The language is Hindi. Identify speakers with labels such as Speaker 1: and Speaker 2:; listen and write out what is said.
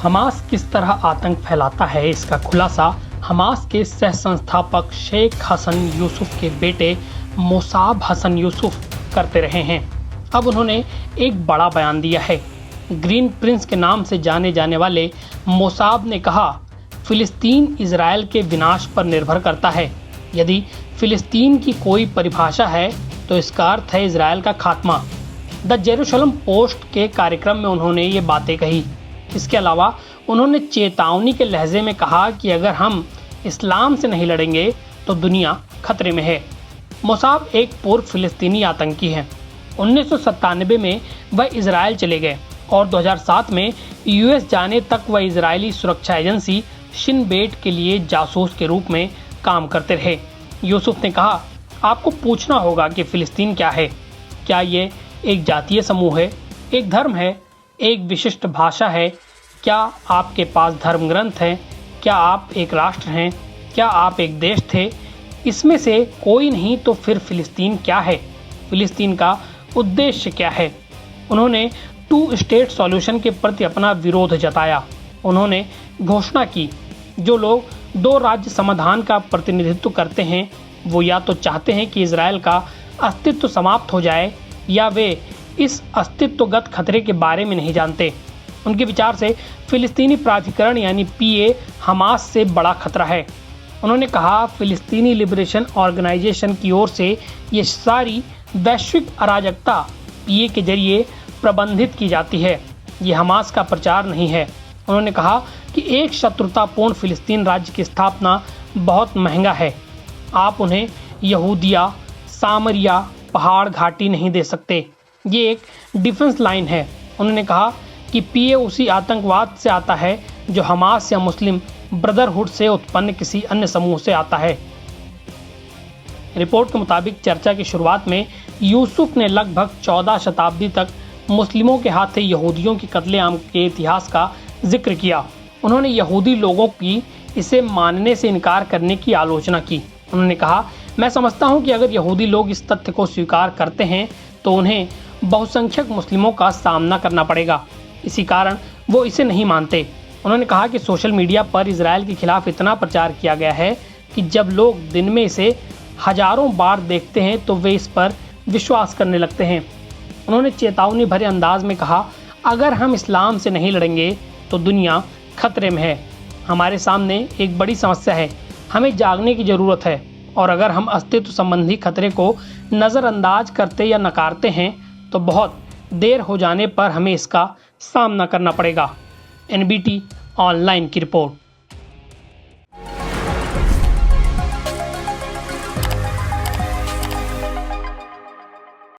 Speaker 1: हमास किस तरह आतंक फैलाता है, इसका खुलासा हमास के सह संस्थापक शेख हसन यूसुफ के बेटे मोसाब हसन यूसुफ करते रहे हैं। अब उन्होंने एक बड़ा बयान दिया है। ग्रीन प्रिंस के नाम से जाने जाने वाले मोसाब ने कहा, फिलिस्तीन इजराइल के विनाश पर निर्भर करता है। यदि फिलिस्तीन की कोई परिभाषा है तो इसका अर्थ है इजराइल का खात्मा। द जेरूशलम पोस्ट के कार्यक्रम में उन्होंने ये बातें कही। इसके अलावा उन्होंने चेतावनी के लहजे में कहा कि अगर हम इस्लाम से नहीं लड़ेंगे तो दुनिया खतरे में है। मोसाब एक पूर्व फिलिस्तीनी आतंकी हैं। 1997 में वह इजराइल चले गए और 2007 में यूएस जाने तक वह इजरायली सुरक्षा एजेंसी शिन बेट के लिए जासूस के रूप में काम करते रहे। यूसुफ ने कहा, आपको पूछना होगा कि फिलिस्तीन क्या है। क्या ये एक जातीय समूह है, एक धर्म है, एक विशिष्ट भाषा है? क्या आपके पास धर्म ग्रंथ हैं? क्या आप एक राष्ट्र हैं? क्या आप एक देश थे? इसमें से कोई नहीं तो फिर फिलिस्तीन क्या है? फिलिस्तीन का उद्देश्य क्या है? उन्होंने 2 स्टेट सॉल्यूशन के प्रति अपना विरोध जताया। उन्होंने घोषणा की, जो लोग 2 राज्य समाधान का प्रतिनिधित्व करते हैं वो या तो चाहते हैं कि इजराइल का अस्तित्व समाप्त हो जाए या वे इस अस्तित्वगत खतरे के बारे में नहीं जानते। उनके विचार से फिलिस्तीनी प्राधिकरण यानी पीए हमास से बड़ा खतरा है। उन्होंने कहा, फिलिस्तीनी लिबरेशन ऑर्गेनाइजेशन की ओर से ये सारी वैश्विक अराजकता पीए के जरिए प्रबंधित की जाती है। ये हमास का प्रचार नहीं है। उन्होंने कहा कि एक शत्रुतापूर्ण फिलिस्तीन राज्य की स्थापना बहुत महंगा है। आप उन्हें यहूदिया, सामरिया, पहाड़ घाटी नहीं दे सकते। ये एक डिफेंस लाइन है। उन्होंने कहा कि पीए उसी आतंकवाद से आता है जो हमास या मुस्लिम ब्रदरहुड से उत्पन्न किसी अन्य समूह से आता है। रिपोर्ट के मुताबिक चर्चा की शुरुआत में यूसुफ ने लगभग 14 शताब्दी तक मुस्लिमों के हाथे यहूदियों की कत्लेआम के इतिहास का जिक्र किया। उन्होंने यहूदी लोगों की इसे मानने से इनकार करने की आलोचना की। उन्होंने कहा, मैं समझता हूं कि अगर यहूदी लोग इस तथ्य को स्वीकार करते हैं तो उन्हें बहुसंख्यक मुस्लिमों का सामना करना पड़ेगा। इसी कारण वो इसे नहीं मानते। उन्होंने कहा कि सोशल मीडिया पर इजराइल के खिलाफ इतना प्रचार किया गया है कि जब लोग दिन में इसे हजारों बार देखते हैं तो वे इस पर विश्वास करने लगते हैं। उन्होंने चेतावनी भरे अंदाज में कहा, अगर हम इस्लाम से नहीं लड़ेंगे तो दुनिया खतरे में है। हमारे सामने एक बड़ी समस्या है, हमें जागने की ज़रूरत है और अगर हम अस्तित्व संबंधी खतरे को नज़रअंदाज करते या नकारते हैं तो बहुत देर हो जाने पर हमें इसका सामना करना पड़ेगा। एनबीटी ऑनलाइन की रिपोर्ट।